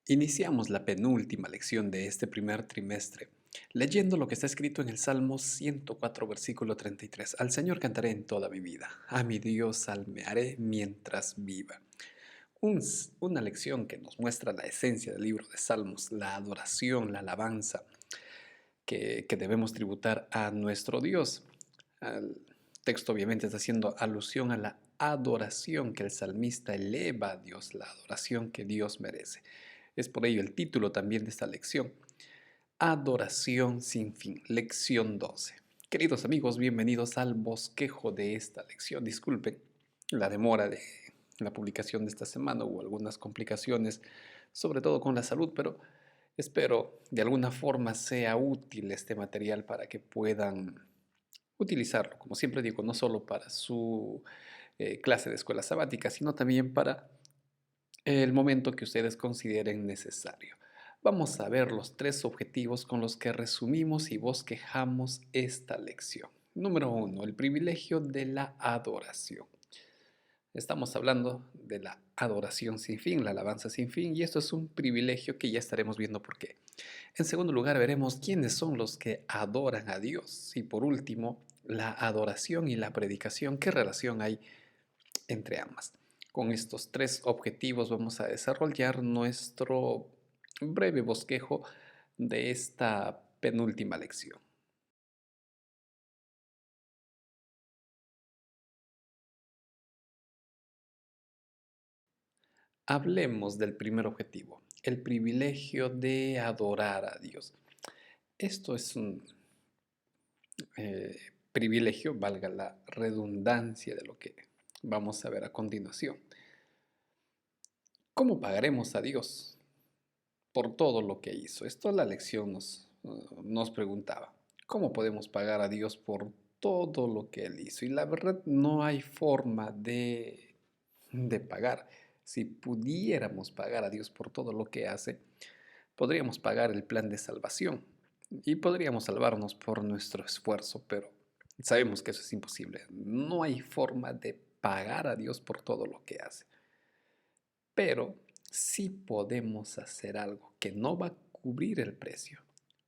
Iniciamos la penúltima lección de este primer trimestre, leyendo lo que está escrito en el Salmo 104, versículo 33. Al Señor cantaré en toda mi vida, a mi Dios salmearé mientras viva. Una lección que nos muestra la esencia del libro de Salmos, la adoración, la alabanza que debemos tributar a nuestro Dios. El texto obviamente está haciendo alusión a la adoración que el salmista eleva a Dios, la adoración que Dios merece. Es por ello el título también de esta lección, Adoración sin fin, lección 12. Queridos amigos, bienvenidos al bosquejo de esta lección. Disculpen la demora de la publicación de esta semana, hubo algunas complicaciones, sobre todo con la salud, pero espero de alguna forma sea útil este material para que puedan utilizarlo, como siempre digo, no solo para su clase de escuela sabática, sino también para el momento que ustedes consideren necesario. Vamos a ver los tres objetivos con los que resumimos y bosquejamos esta lección. Número 1, el privilegio de la adoración. Estamos hablando de la adoración sin fin, la alabanza sin fin, y esto es un privilegio que ya estaremos viendo por qué. En segundo lugar, veremos quiénes son los que adoran a Dios. Y por último, la adoración y la predicación, qué relación hay entre ambas. Con estos tres objetivos vamos a desarrollar nuestro breve bosquejo de esta penúltima lección. Hablemos del primer objetivo, el privilegio de adorar a Dios. Esto es un privilegio, valga la redundancia de lo que vamos a ver a continuación. ¿Cómo pagaremos a Dios por todo lo que hizo? Esto la lección nos preguntaba. ¿Cómo podemos pagar a Dios por todo lo que Él hizo? Y la verdad no hay forma de pagar. Si pudiéramos pagar a Dios por todo lo que hace, podríamos pagar el plan de salvación y podríamos salvarnos por nuestro esfuerzo, pero sabemos que eso es imposible. No hay forma de pagar a Dios por todo lo que hace. Pero sí podemos hacer algo que no va a cubrir el precio,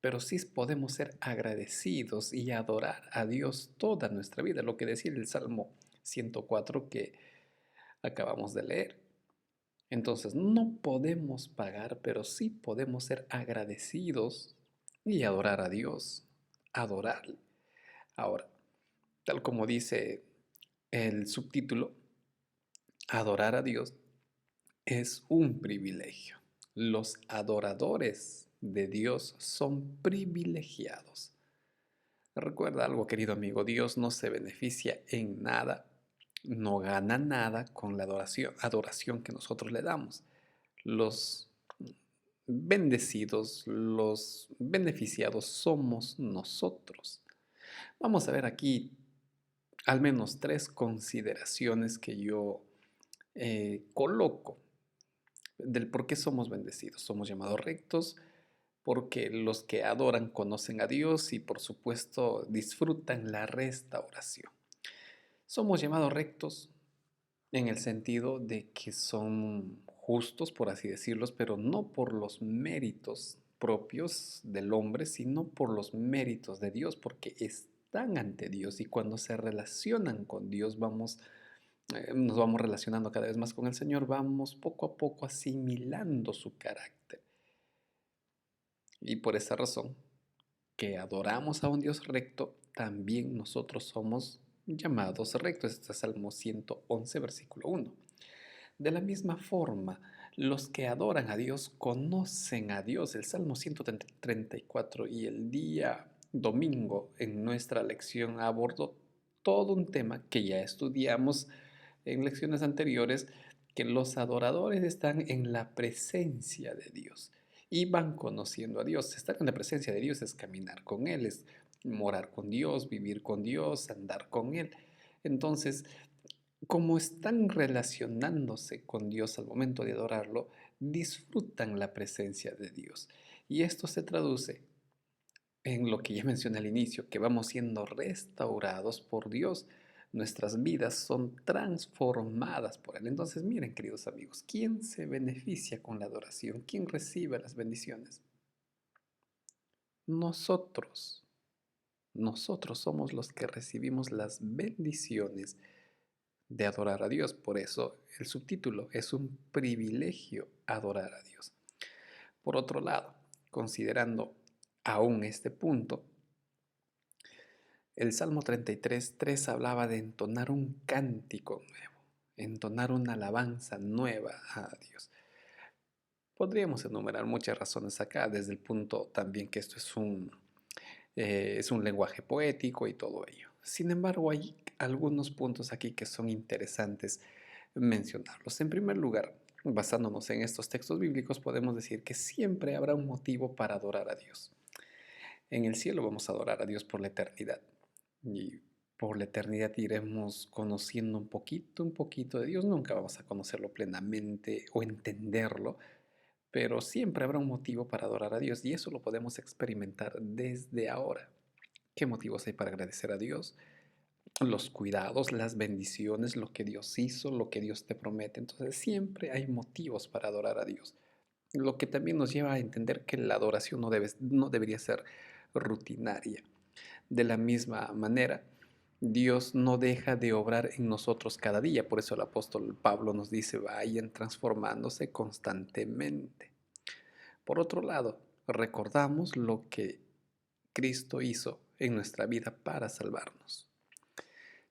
pero sí podemos ser agradecidos y adorar a Dios toda nuestra vida, lo que decía el Salmo 104 que acabamos de leer. Entonces, no podemos pagar, pero sí podemos ser agradecidos y adorar a Dios, adorarle. Ahora, tal como dice el subtítulo, adorar a Dios es un privilegio. Los adoradores de Dios son privilegiados. Recuerda algo, querido amigo, Dios no se beneficia en nada, no gana nada con la adoración que nosotros le damos. Los bendecidos, los beneficiados somos nosotros. Vamos a ver aquí al menos tres consideraciones que yo coloco del por qué somos bendecidos. Somos llamados rectos porque los que adoran conocen a Dios y por supuesto disfrutan la restauración. Somos llamados rectos en el sentido de que son justos, por así decirlos, pero no por los méritos propios del hombre, sino por los méritos de Dios, porque están ante Dios y cuando se relacionan con Dios nos vamos relacionando cada vez más con el Señor, vamos poco a poco asimilando su carácter. Y por esa razón, que adoramos a un Dios recto, también nosotros somos llamados rectos. Este es Salmo 111, versículo 1. De la misma forma, los que adoran a Dios conocen a Dios. El Salmo 134 y el día domingo en nuestra lección abordó todo un tema que ya estudiamos en lecciones anteriores, que los adoradores están en la presencia de Dios y van conociendo a Dios. Estar en la presencia de Dios es caminar con Él, es morar con Dios, vivir con Dios, andar con Él. Entonces, como están relacionándose con Dios al momento de adorarlo, disfrutan la presencia de Dios. Y esto se traduce en lo que ya mencioné al inicio, que vamos siendo restaurados por Dios. nuestras vidas son transformadas por Él. Entonces, miren, queridos amigos, ¿quién se beneficia con la adoración? ¿Quién recibe las bendiciones? Nosotros. Nosotros somos los que recibimos las bendiciones de adorar a Dios. Por eso el subtítulo es un privilegio adorar a Dios. Por otro lado, considerando aún este punto, el Salmo 33:3 hablaba de entonar un cántico nuevo, entonar una alabanza nueva a Dios. Podríamos enumerar muchas razones acá, desde el punto también que esto es un lenguaje poético y todo ello. Sin embargo, hay algunos puntos aquí que son interesantes mencionarlos. En primer lugar, basándonos en estos textos bíblicos, podemos decir que siempre habrá un motivo para adorar a Dios. En el cielo vamos a adorar a Dios por la eternidad. Y por la eternidad iremos conociendo un poquito de Dios. Nunca vamos a conocerlo plenamente o entenderlo, pero siempre habrá un motivo para adorar a Dios y eso lo podemos experimentar desde ahora. ¿Qué motivos hay para agradecer a Dios? Los cuidados, las bendiciones, lo que Dios hizo, lo que Dios te promete. Entonces siempre hay motivos para adorar a Dios. Lo que también nos lleva a entender que la adoración no debería ser rutinaria. De la misma manera, Dios no deja de obrar en nosotros cada día. Por eso el apóstol Pablo nos dice, vayan transformándose constantemente. Por otro lado, recordamos lo que Cristo hizo en nuestra vida para salvarnos.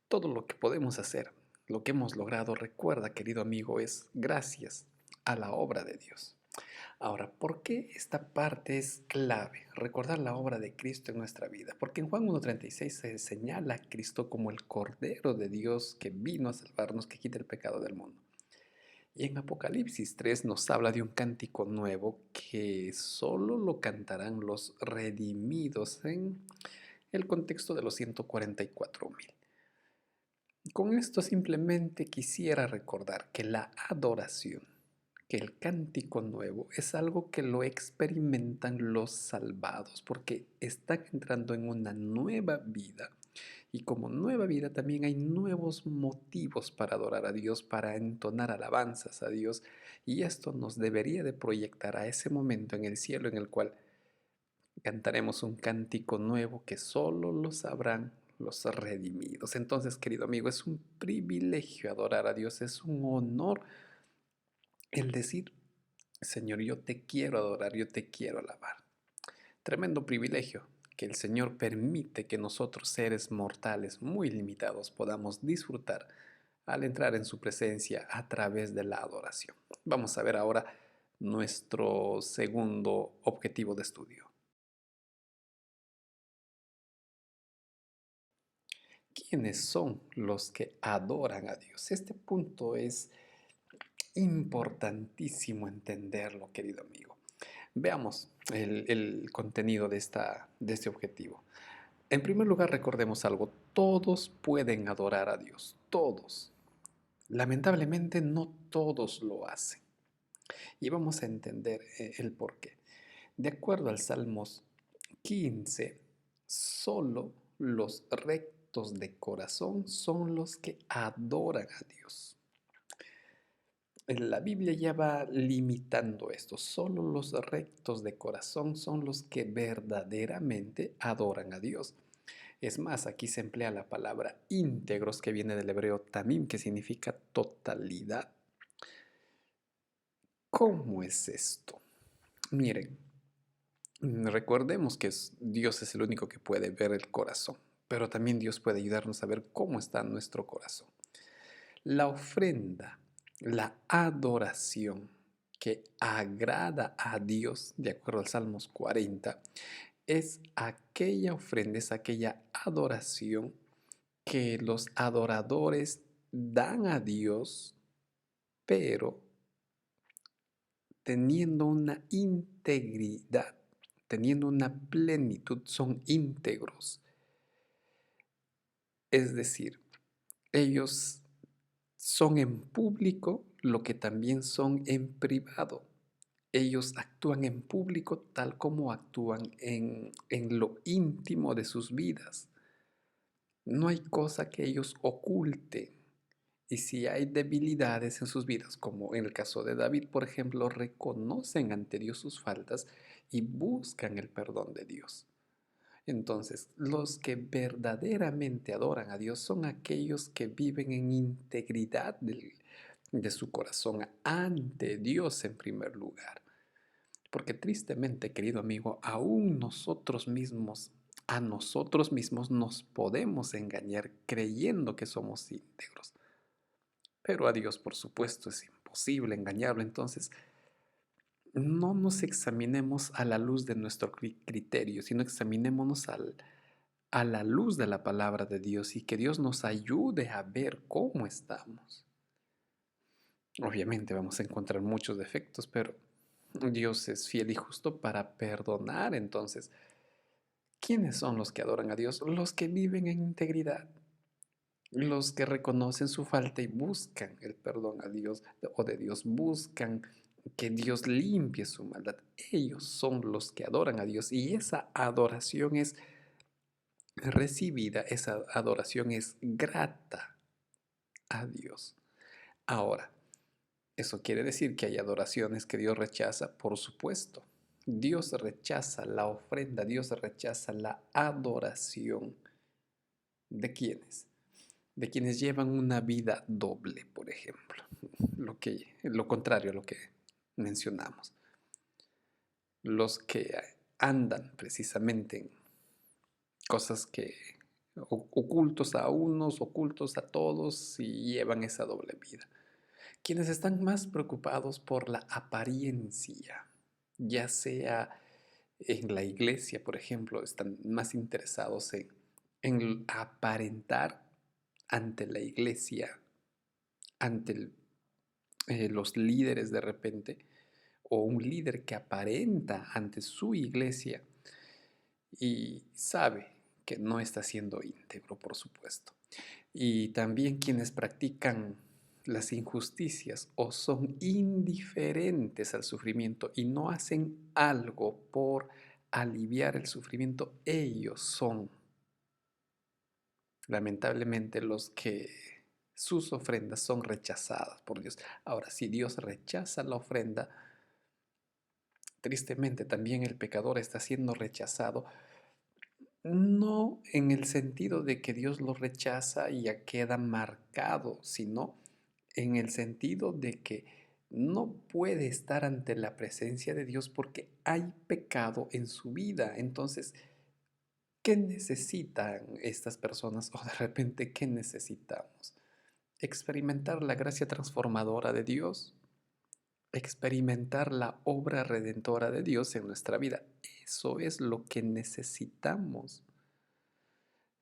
Todo lo que podemos hacer, lo que hemos logrado, recuerda, querido amigo, es gracias a la obra de Dios. Ahora, ¿por qué esta parte es clave? Recordar la obra de Cristo en nuestra vida. Porque en Juan 1:36 se señala a Cristo como el Cordero de Dios que vino a salvarnos, que quita el pecado del mundo. Y en Apocalipsis 3 nos habla de un cántico nuevo que solo lo cantarán los redimidos en el contexto de los 144,000. Con esto simplemente quisiera recordar que la adoración, que el cántico nuevo es algo que lo experimentan los salvados porque están entrando en una nueva vida y como nueva vida también hay nuevos motivos para adorar a Dios, para entonar alabanzas a Dios y esto nos debería de proyectar a ese momento en el cielo en el cual cantaremos un cántico nuevo que solo lo sabrán los redimidos. Entonces, querido amigo, es un privilegio adorar a Dios, es un honor el decir, Señor, yo te quiero adorar, yo te quiero alabar. Tremendo privilegio que el Señor permite que nosotros, seres mortales muy limitados, podamos disfrutar al entrar en su presencia a través de la adoración. Vamos a ver ahora nuestro segundo objetivo de estudio. ¿Quiénes son los que adoran a Dios? Este punto es importantísimo entenderlo, querido amigo. Veamos el contenido de este objetivo. En primer lugar, recordemos algo. Todos pueden adorar a Dios. Todos. Lamentablemente, no todos lo hacen. Y vamos a entender el por qué. De acuerdo al Salmos 15, solo los rectos de corazón son los que adoran a Dios. La Biblia ya va limitando esto. Solo los rectos de corazón son los que verdaderamente adoran a Dios. Es más, aquí se emplea la palabra íntegros, que viene del hebreo tamim, que significa totalidad. ¿Cómo es esto? Miren, recordemos que Dios es el único que puede ver el corazón, pero también Dios puede ayudarnos a ver cómo está nuestro corazón. La ofrenda, la adoración que agrada a Dios, de acuerdo al Salmos 40, es aquella ofrenda, es aquella adoración que los adoradores dan a Dios, pero teniendo una integridad, teniendo una plenitud, son íntegros. Es decir, ellos son en público lo que también son en privado. Ellos actúan en público tal como actúan en lo íntimo de sus vidas. No hay cosa que ellos oculten. Y si hay debilidades en sus vidas, como en el caso de David, por ejemplo, reconocen ante Dios sus faltas y buscan el perdón de Dios. Entonces, los que verdaderamente adoran a Dios son aquellos que viven en integridad de su corazón ante Dios en primer lugar. Porque tristemente, querido amigo, aún a nosotros mismos nos podemos engañar creyendo que somos íntegros. Pero a Dios, por supuesto, es imposible engañarlo. Entonces, no nos examinemos a la luz de nuestro criterio, sino examinémonos a la luz de la palabra de Dios y que Dios nos ayude a ver cómo estamos. Obviamente vamos a encontrar muchos defectos, pero Dios es fiel y justo para perdonar. Entonces, ¿quiénes son los que adoran a Dios? Los que viven en integridad, los que reconocen su falta y buscan el perdón a Dios o de Dios, buscan que Dios limpie su maldad. Ellos son los que adoran a Dios y esa adoración es recibida, esa adoración es grata a Dios. Ahora, ¿eso quiere decir que hay adoraciones que Dios rechaza? Por supuesto. Dios rechaza la ofrenda, Dios rechaza la adoración. ¿De quiénes? De quienes llevan una vida doble, por ejemplo. Lo contrario a lo que mencionamos. Los que andan precisamente en cosas que ocultos a unos, ocultos a todos y llevan esa doble vida. Quienes están más preocupados por la apariencia, ya sea en la iglesia, por ejemplo, están más interesados en aparentar ante la iglesia, ante los líderes de repente, o un líder que aparenta ante su iglesia y sabe que no está siendo íntegro, por supuesto. Y también quienes practican las injusticias o son indiferentes al sufrimiento y no hacen algo por aliviar el sufrimiento, ellos son lamentablemente los que sus ofrendas son rechazadas por Dios. Ahora, si Dios rechaza la ofrenda, tristemente también el pecador está siendo rechazado, no en el sentido de que Dios lo rechaza y ya queda marcado, sino en el sentido de que no puede estar ante la presencia de Dios porque hay pecado en su vida. Entonces, ¿qué necesitan estas personas? O de repente, ¿qué necesitamos? Experimentar la gracia transformadora de Dios, experimentar la obra redentora de Dios en nuestra vida. Eso es lo que necesitamos.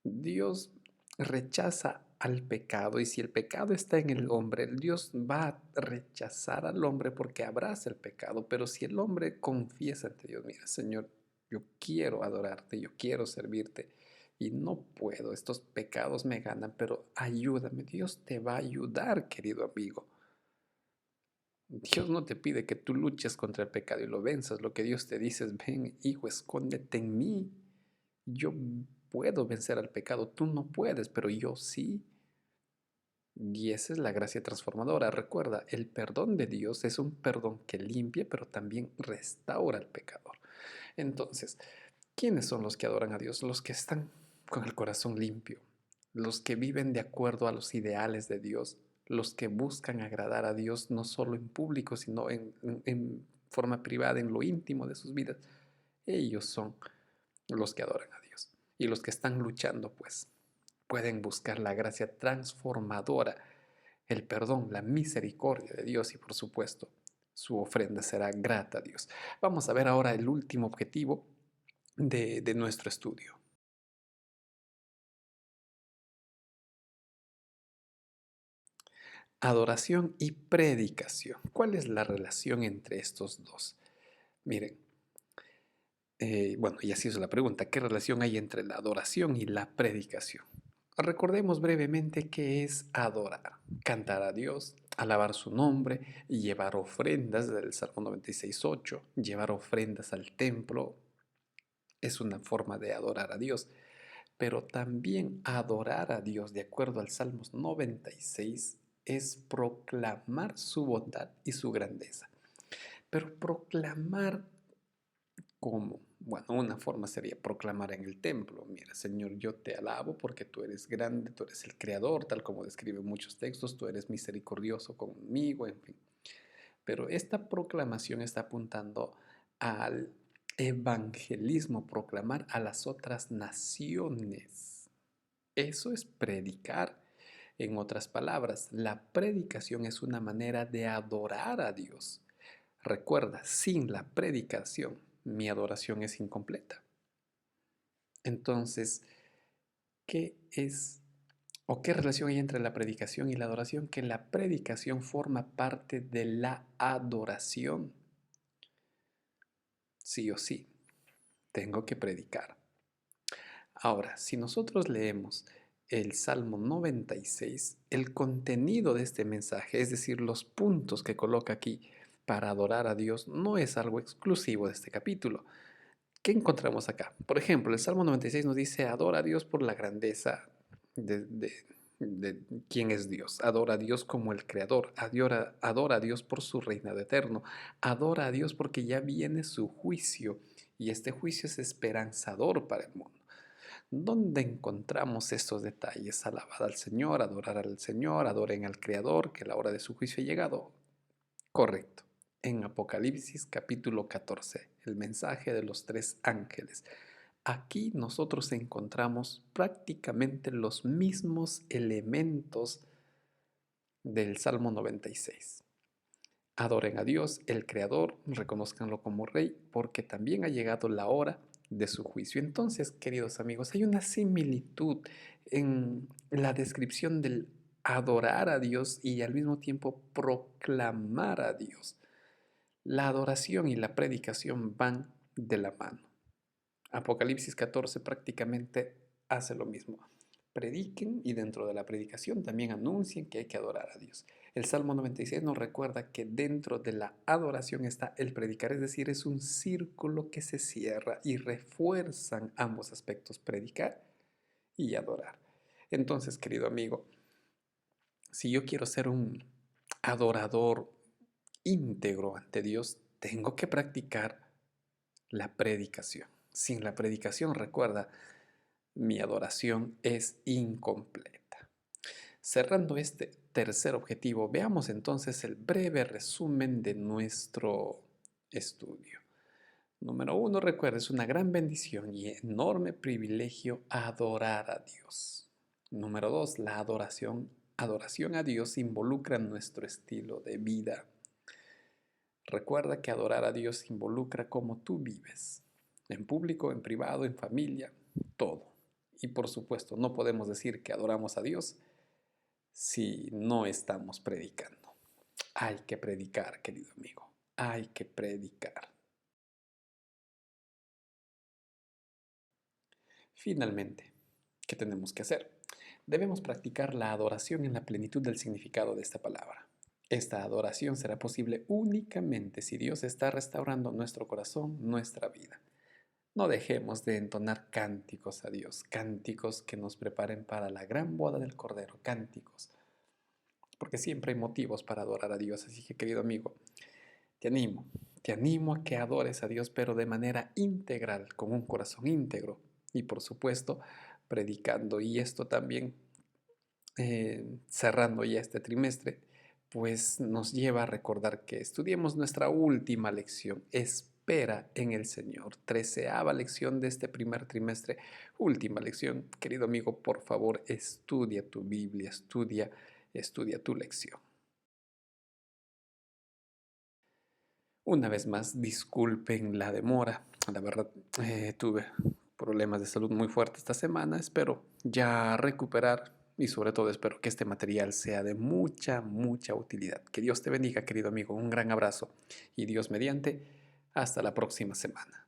Dios rechaza al pecado y si el pecado está en el hombre, Dios va a rechazar al hombre porque abraza el pecado, pero si el hombre confiesa ante Dios, mira, Señor, yo quiero adorarte, yo quiero servirte y no puedo, estos pecados me ganan, pero ayúdame, Dios te va a ayudar, querido amigo. Dios no te pide que tú luches contra el pecado y lo venzas. Lo que Dios te dice es, ven, hijo, escóndete en mí. Yo puedo vencer al pecado. Tú no puedes, pero yo sí. Y esa es la gracia transformadora. Recuerda, el perdón de Dios es un perdón que limpia, pero también restaura al pecador. Entonces, ¿quiénes son los que adoran a Dios? Los que están con el corazón limpio, los que viven de acuerdo a los ideales de Dios, los que buscan agradar a Dios no solo en público, sino en forma privada, en lo íntimo de sus vidas. Ellos son los que adoran a Dios. Y los que están luchando, pues, pueden buscar la gracia transformadora, el perdón, la misericordia de Dios y, por supuesto, su ofrenda será grata a Dios. Vamos a ver ahora el último objetivo de nuestro estudio. Adoración y predicación. ¿Cuál es la relación entre estos dos? Miren, bueno, y así es la pregunta. ¿Qué relación hay entre la adoración y la predicación? Recordemos brevemente qué es adorar. Cantar a Dios, alabar su nombre, llevar ofrendas del Salmo 96:8, llevar ofrendas al templo, es una forma de adorar a Dios. Pero también adorar a Dios, de acuerdo al Salmos 96, es proclamar su bondad y su grandeza. Pero proclamar, ¿cómo? Bueno, una forma sería proclamar en el templo. Mira, Señor, yo te alabo porque tú eres grande, tú eres el creador, tal como describen muchos textos, tú eres misericordioso conmigo, en fin. Pero esta proclamación está apuntando al evangelismo, proclamar a las otras naciones. Eso es predicar. En otras palabras, la predicación es una manera de adorar a Dios. Recuerda, sin la predicación, mi adoración es incompleta. Entonces, ¿qué es o qué relación hay entre la predicación y la adoración? Que la predicación forma parte de la adoración. Sí o sí, tengo que predicar. Ahora, si nosotros leemos el Salmo 96, el contenido de este mensaje, es decir, los puntos que coloca aquí para adorar a Dios, no es algo exclusivo de este capítulo. ¿Qué encontramos acá? Por ejemplo, el Salmo 96 nos dice, adora a Dios por la grandeza de quién es Dios. Adora a Dios como el Creador. Adora a Dios por su reinado eterno. Adora a Dios porque ya viene su juicio y este juicio es esperanzador para el mundo. ¿Dónde encontramos estos detalles? Alabad al Señor, adorar al Señor, adoren al Creador, que la hora de su juicio ha llegado. Correcto. En Apocalipsis capítulo 14, el mensaje de los tres ángeles. Aquí nosotros encontramos prácticamente los mismos elementos del Salmo 96. Adoren a Dios, el Creador, reconózcanlo como Rey, porque también ha llegado la hora de su juicio. Entonces, queridos amigos, hay una similitud en la descripción del adorar a Dios y al mismo tiempo proclamar a Dios. La adoración y la predicación van de la mano. Apocalipsis 14 prácticamente hace lo mismo. Prediquen y dentro de la predicación también anuncien que hay que adorar a Dios. El Salmo 96 nos recuerda que dentro de la adoración está el predicar, es decir, es un círculo que se cierra y refuerzan ambos aspectos, predicar y adorar. Entonces, querido amigo, si yo quiero ser un adorador íntegro ante Dios, tengo que practicar la predicación. Sin la predicación, recuerda, mi adoración es incompleta. Cerrando este tercer objetivo, veamos entonces el breve resumen de nuestro estudio. Número 1, recuerda, es una gran bendición y enorme privilegio adorar a Dios. Número 2, la adoración a Dios involucra nuestro estilo de vida. Recuerda que adorar a Dios involucra cómo tú vives, en público, en privado, en familia, todo. Y por supuesto, no podemos decir que adoramos a Dios si no estamos predicando. Hay que predicar, querido amigo, hay que predicar. Finalmente, ¿qué tenemos que hacer? Debemos practicar la adoración en la plenitud del significado de esta palabra. Esta adoración será posible únicamente si Dios está restaurando nuestro corazón, nuestra vida. No dejemos de entonar cánticos a Dios, cánticos que nos preparen para la gran boda del Cordero, cánticos, porque siempre hay motivos para adorar a Dios. Así que, querido amigo, te animo a que adores a Dios, pero de manera integral, con un corazón íntegro y, por supuesto, predicando. Y esto también, cerrando ya este trimestre, pues nos lleva a recordar que estudiemos nuestra última lección. Espera en el Señor. 13ª lección de este primer trimestre. Última lección. Querido amigo, por favor, estudia tu Biblia, estudia tu lección. Una vez más, disculpen la demora. La verdad, tuve problemas de salud muy fuertes esta semana. Espero ya recuperar y sobre todo espero que este material sea de mucha, mucha utilidad. Que Dios te bendiga, querido amigo. Un gran abrazo y Dios mediante, hasta la próxima semana.